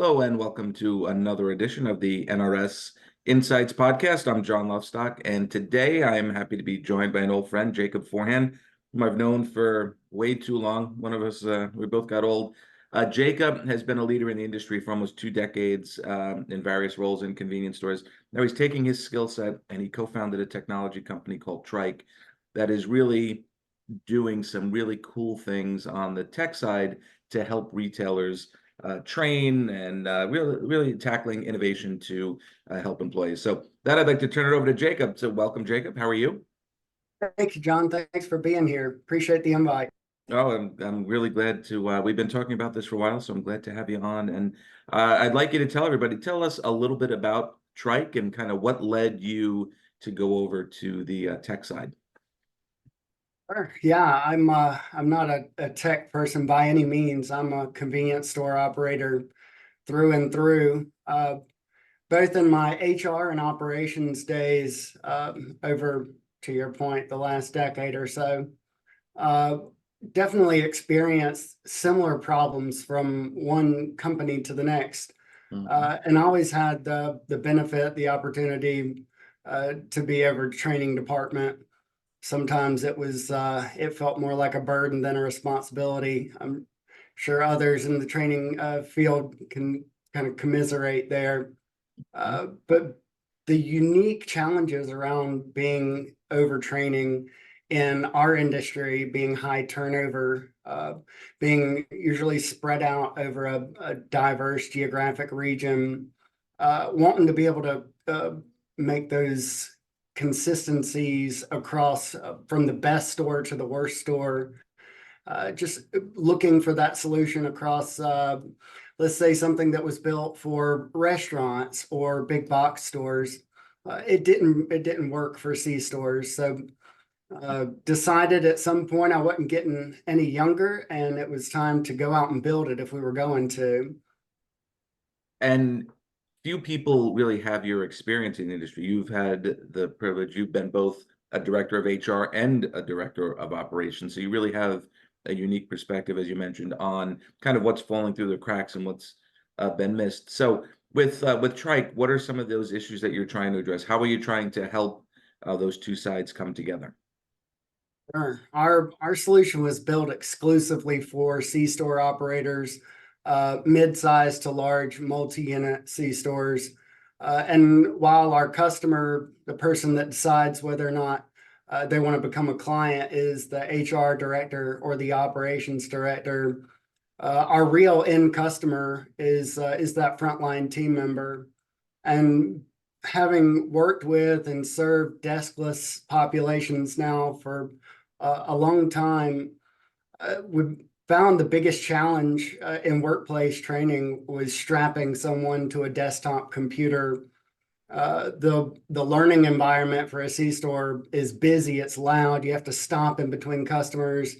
Hello and welcome to another edition of the NRS Insights podcast. I'm John Lofstock, and today I am happy to be joined by an old friend, Jacob Forehand, whom I've known for way too long. One of us, we both got old. Jacob has been a leader in the industry for almost 2 decades in various roles in convenience stores. Now he's taking his skill set and he co-founded a technology company called Trike that is really doing some really cool things on the tech side to help retailers train and really tackling innovation to help employees. So that I'd like to turn it over to Jacob. So welcome, Jacob. How are you? Thank you, John. Thanks for being here. Appreciate the invite. Oh, I'm really glad to. We've been talking about this for a while, so I'm glad to have you on. And I'd like you to tell us a little bit about Trike and kind of what led you to go over to the tech side. Sure. Yeah, I'm not a tech person by any means. I'm a convenience store operator through and through. Both in my HR and operations days, over to your point, the last decade or so, definitely experienced similar problems from one company to the next. And always had the benefit, the opportunity to be over training department. Sometimes it felt more like a burden than a responsibility. I'm sure others in the training field can kind of commiserate there. But the unique challenges around being overtraining in our industry, being high turnover, being usually spread out over a diverse geographic region, wanting to be able to make those consistencies across from the best store to the worst store, just looking for that solution across, let's say something that was built for restaurants or big box stores. It didn't work for C stores. So decided at some point I wasn't getting any younger and it was time to go out and build it if we were going to. And few people really have your experience in the industry. You've had the privilege, you've been both a director of HR and a director of operations. So you really have a unique perspective, as you mentioned, on kind of what's falling through the cracks and what's been missed. So with Trike, what are some of those issues that you're trying to address? How are you trying to help those two sides come together? Sure. Our solution was built exclusively for C-store operators, mid-size to large multi-unit C-stores. And while our customer, the person that decides whether or not they want to become a client is the HR director or the operations director, our real end customer is that frontline team member. And having worked with and served deskless populations now for a long time, we found the biggest challenge in workplace training was strapping someone to a desktop computer. The learning environment for a C-store is busy, it's loud, you have to stop in between customers.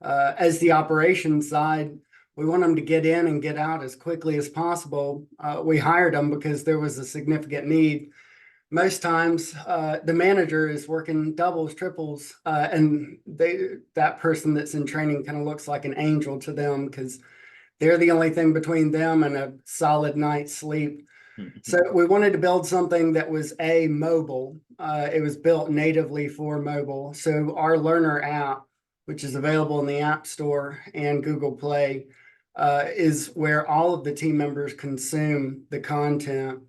As the operations side, we want them to get in and get out as quickly as possible. We hired them because there was a significant need. Most times, the manager is working doubles, triples, and that person that's in training kind of looks like an angel to them because they're the only thing between them and a solid night's sleep. So we wanted to build something that was mobile. It was built natively for mobile. So our learner app, which is available in the App Store and Google Play, is where all of the team members consume the content.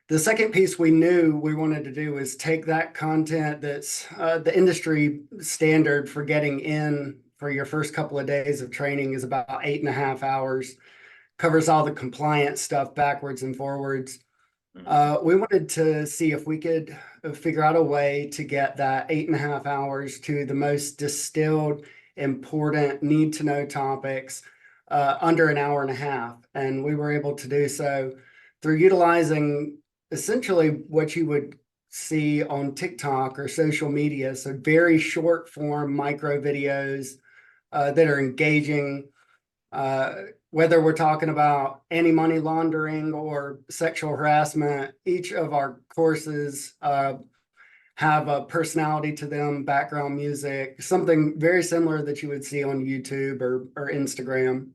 The second piece we knew we wanted to do is take that content that's the industry standard for getting in for your first couple of days of training is about 8.5 hours, covers all the compliance stuff backwards and forwards. We wanted to see if we could figure out a way to get that 8.5 hours to the most distilled, important, need-to-know topics under an hour and a half. And we were able to do so through utilizing essentially what you would see on TikTok or social media. So very short form micro videos that are engaging, whether we're talking about anti-money laundering or sexual harassment. Each of our courses have a personality to them, background music, something very similar that you would see on YouTube or Instagram.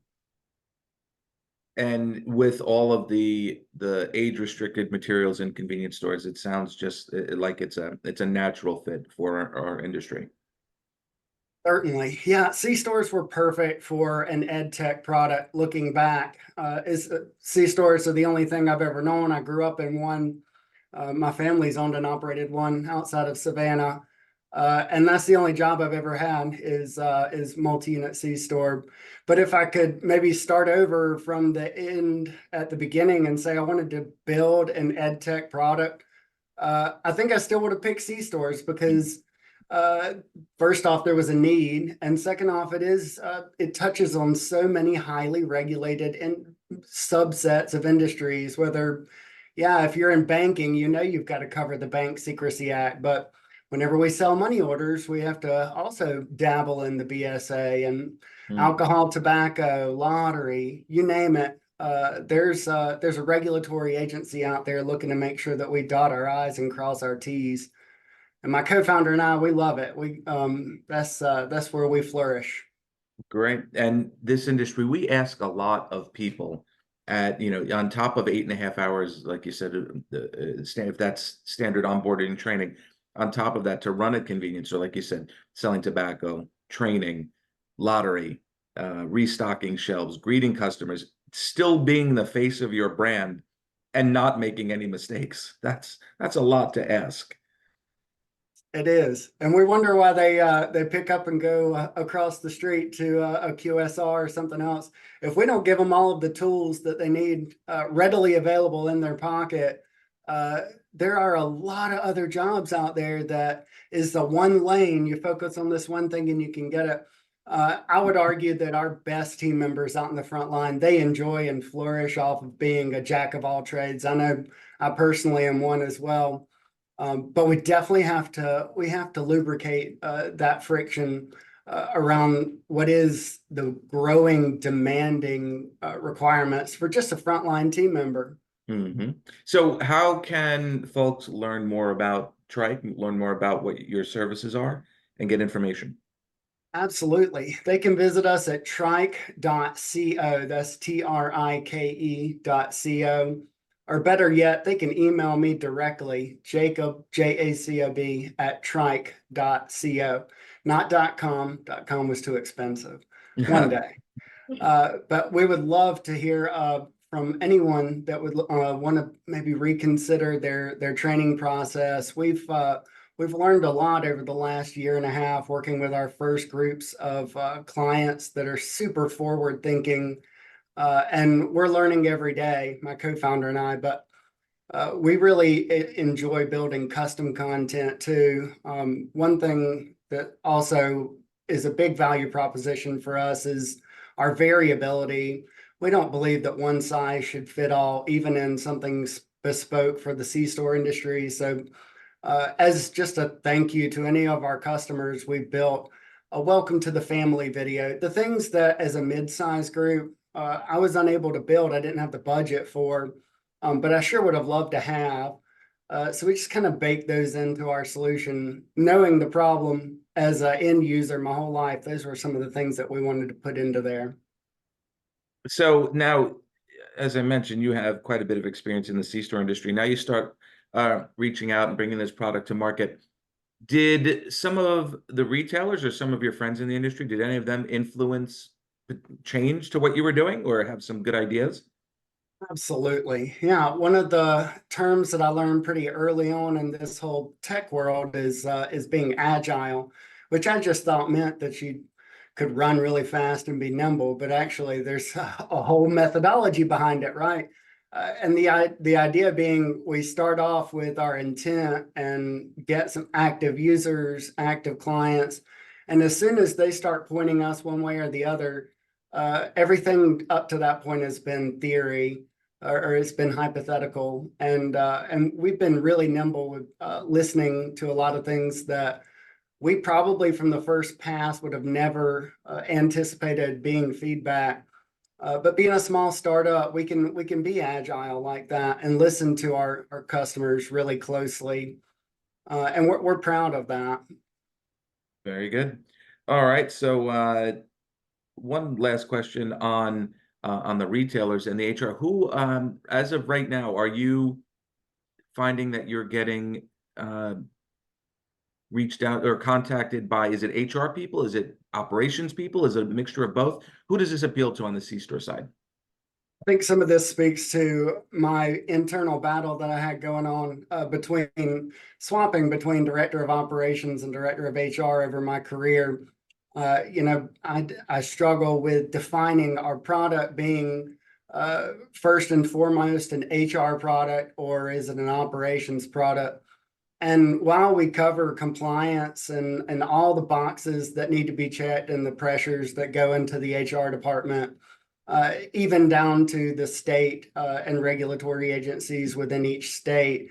And with all of the age restricted materials in convenience stores, it sounds just like it's a natural fit for our industry. Certainly. Yeah, C-stores were perfect for an ed tech product. Looking back, C-stores are the only thing I've ever known. I grew up in one. My family's owned and operated one outside of Savannah. And that's the only job I've ever had is multi-unit C-store. But if I could maybe start over from the end at the beginning and say I wanted to build an ed tech product, I think I still would have picked C-stores because uh, first off, there was a need, and second off, it touches on so many highly regulated subsets of industries. Whether, yeah, if you're in banking, you know you've got to cover the Bank Secrecy Act, but whenever we sell money orders, we have to also dabble in the BSA and Mm. alcohol, tobacco, lottery, you name it. There's a regulatory agency out there looking to make sure that we dot our I's and cross our T's. And my co-founder and I, we love it. That's where we flourish. Great. And this industry, we ask a lot of people at, on top of 8.5 hours, like you said, if that's standard onboarding training, on top of that, to run a convenience store, like you said, selling tobacco, training, lottery, restocking shelves, greeting customers, still being the face of your brand and not making any mistakes. That's a lot to ask. It is, and we wonder why they pick up and go across the street to a QSR or something else. If we don't give them all of the tools that they need readily available in their pocket, uh, there are a lot of other jobs out there that is the one lane. You focus on this one thing and you can get it. I would argue that our best team members out in the front line, they enjoy and flourish off of being a jack of all trades. I know I personally am one as well. But we have to lubricate that friction around what is the growing, demanding requirements for just a frontline team member. Hmm. So how can folks learn more about Trike, learn more about what your services are, and get information? Absolutely. They can visit us at trike.co. That's trike.co. Or better yet, they can email me directly, Jacob, Jacob, at trike.co. Not .com. .com was too expensive. One day. But we would love to hear from anyone that would want to maybe reconsider their training process. We've learned a lot over the last year and a half working with our first groups of clients that are super forward thinking, and we're learning every day, my co-founder and I. But we really enjoy building custom content too. One thing that also is a big value proposition for us is our variability. We don't believe that one size should fit all, even in something bespoke for the C-store industry. So, as just a thank you to any of our customers, we've built a welcome to the family video. The things that as a mid-size group, I was unable to build, I didn't have the budget for, but I sure would have loved to have. So we just kind of bake those into our solution, knowing the problem as an end user my whole life. Those were some of the things that we wanted to put into there. So now, as I mentioned, you have quite a bit of experience in the C-store industry. Now you start reaching out and bringing this product to market. Did some of the retailers or some of your friends in the industry, did any of them influence change to what you were doing or have some good ideas? Absolutely. Yeah. One of the terms that I learned pretty early on in this whole tech world is being agile, which I just thought meant that you could run really fast and be nimble, but actually there's a whole methodology behind it, right? And the idea being we start off with our intent and get some active users, active clients, and as soon as they start pointing us one way or the other, everything up to that point has been theory or it's been hypothetical, and we've been really nimble with listening to a lot of things that we probably from the first pass would have never anticipated being feedback. But being a small startup, we can be agile like that and listen to our customers really closely, and we're proud of that. Very good. All right. So one last question on on the retailers and the HR. Who, as of right now, are you finding that you're getting reached out or contacted by? Is it HR people? Is it operations people? Is it a mixture of both? Who does this appeal to on the C-store side? I think some of this speaks to my internal battle that I had going on between swapping between director of operations and director of HR over my career. I struggle with defining our product being first and foremost an HR product, or is it an operations product? And while we cover compliance and all the boxes that need to be checked and the pressures that go into the HR department, even down to the state and regulatory agencies within each state,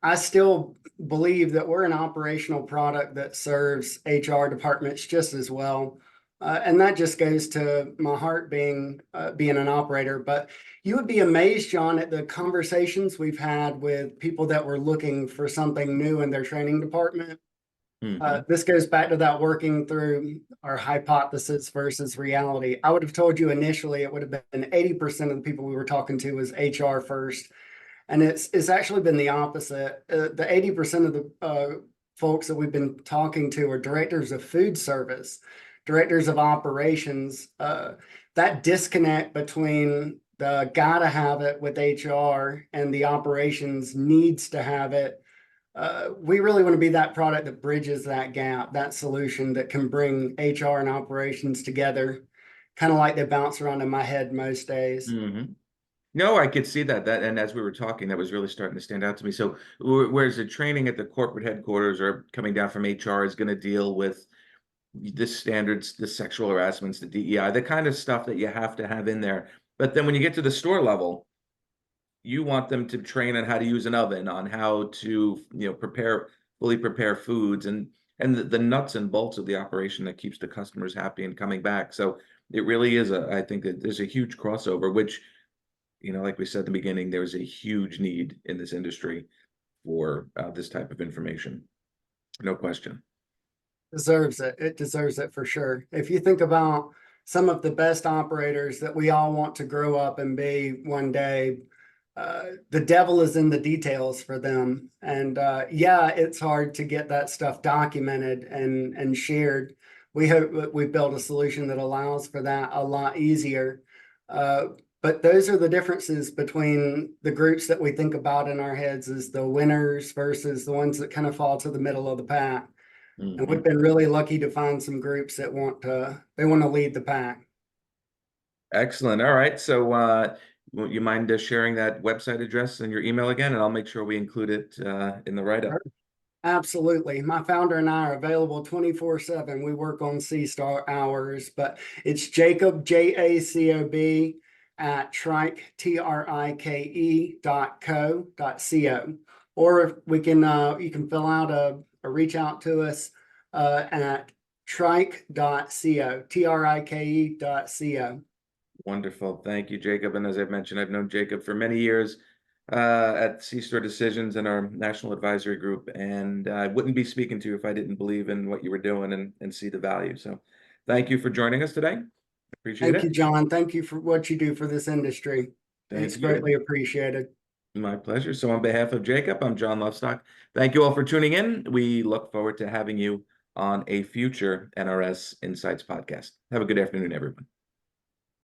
I still believe that we're an operational product that serves HR departments just as well. And that just goes to my heart being an operator. But you would be amazed, John, at the conversations we've had with people that were looking for something new in their training department. This goes back to that working through our hypothesis versus reality. I would have told you initially it would have been 80% of the people we were talking to was HR first. And it's actually been the opposite. The 80% of the folks that we've been talking to are directors of food service, directors of operations. That disconnect between the gotta have it with HR and the operations needs to have it. We really want to be that product that bridges that gap, that solution that can bring HR and operations together, kind of like they bounce around in my head most days. No, I could see that. And as we were talking, that was really starting to stand out to me. So, whereas the training at the corporate headquarters or coming down from HR is going to deal with the standards, the sexual harassments, the DEI, the kind of stuff that you have to have in there. But then when you get to the store level, you want them to train on how to use an oven, on how to, fully prepare foods, and the nuts and bolts of the operation that keeps the customers happy and coming back. So it really is I think that there's a huge crossover, which, like we said at the beginning, there's a huge need in this industry for this type of information. No question. Deserves it. It deserves it for sure. If you think about some of the best operators that we all want to grow up and be one day, the devil is in the details for them. And it's hard to get that stuff documented and shared. We hope that we build a solution that allows for that a lot easier. But those are the differences between the groups that we think about in our heads as the winners versus the ones that kind of fall to the middle of the pack. And we've been really lucky to find some groups that want to lead the pack. Excellent. All right. So you mind sharing that website address and your email again, and I'll make sure we include it in the write-up. Absolutely. My founder and I are available 24/7. We work on C-Star hours, but it's Jacob, Jacob, at Trike, trike.co.co. Or you can fill out a reach out to us at trike.co, trike.co. Wonderful. Thank you, Jacob. And as I've mentioned, I've known Jacob for many years at C-Store Decisions and our national advisory group. And I wouldn't be speaking to you if I didn't believe in what you were doing and see the value. So thank you for joining us today. Appreciate it. Thank you, John. Thank you for what you do for this industry. It's greatly appreciated. My pleasure. So on behalf of Jacob, I'm John Lofstock. Thank you all for tuning in. We look forward to having you on a future NRS Insights podcast. Have a good afternoon, everyone.